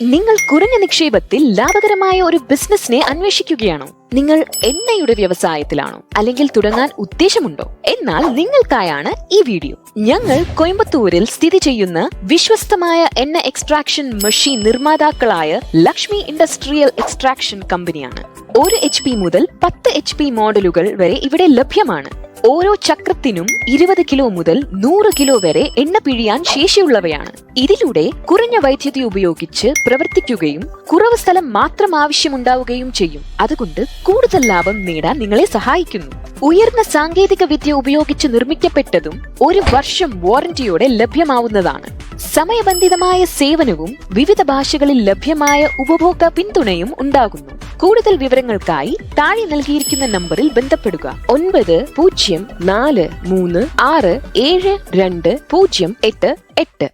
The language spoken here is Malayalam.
നിങ്ങൾ കുറഞ്ഞ നിക്ഷേപത്തിൽ ലാഭകരമായ ഒരു ബിസിനസിനെ അന്വേഷിക്കുകയാണോ? നിങ്ങൾ എണ്ണയുടെ വ്യവസായത്തിലാണോ? അല്ലെങ്കിൽ തുടങ്ങാൻ ഉദ്ദേശമുണ്ടോ? എന്നാൽ നിങ്ങൾക്കായാണ് ഈ വീഡിയോ. ഞങ്ങൾ കോയമ്പത്തൂരിൽ സ്ഥിതി ചെയ്യുന്ന വിശ്വസ്തമായ എണ്ണ എക്സ്ട്രാക്ഷൻ മെഷീൻ നിർമ്മാതാക്കളായ ലക്ഷ്മി ഇൻഡസ്ട്രിയൽ എക്സ്ട്രാക്ഷൻ കമ്പനിയാണ്. 1 HP മുതൽ 10 HP മോഡലുകൾ വരെ ഇവിടെ ലഭ്യമാണ്. ഓരോ ചക്രത്തിനും 20 കിലോ മുതൽ 100 കിലോ വരെ എണ്ണ പിഴിയാൻ ശേഷിയുള്ളവയാണ്. ഇതിലൂടെ കുറഞ്ഞ വൈദ്യുതി ഉപയോഗിച്ച് പ്രവർത്തിക്കുകയും കുറവ് സ്ഥലം മാത്രം ആവശ്യമുണ്ടാവുകയും ചെയ്യും. അതുകൊണ്ട് കൂടുതൽ ലാഭം നേടാൻ നിങ്ങളെ സഹായിക്കുന്നു. ഉയർന്ന സാങ്കേതിക വിദ്യ ഉപയോഗിച്ച് നിർമ്മിക്കപ്പെട്ടതും 1 വർഷം വാറന്റിയോടെ ലഭ്യമാവുന്നതാണ്. സമയബന്ധിതമായ സേവനവും വിവിധ ഭാഷകളിൽ ലഭ്യമായ ഉപഭോക്തൃ പിന്തുണയും ഉണ്ടാകുന്നു. കൂടുതൽ വിവരങ്ങൾക്കായി താഴെ നൽകിയിരിക്കുന്ന നമ്പറിൽ ബന്ധപ്പെടുക. 9043672088.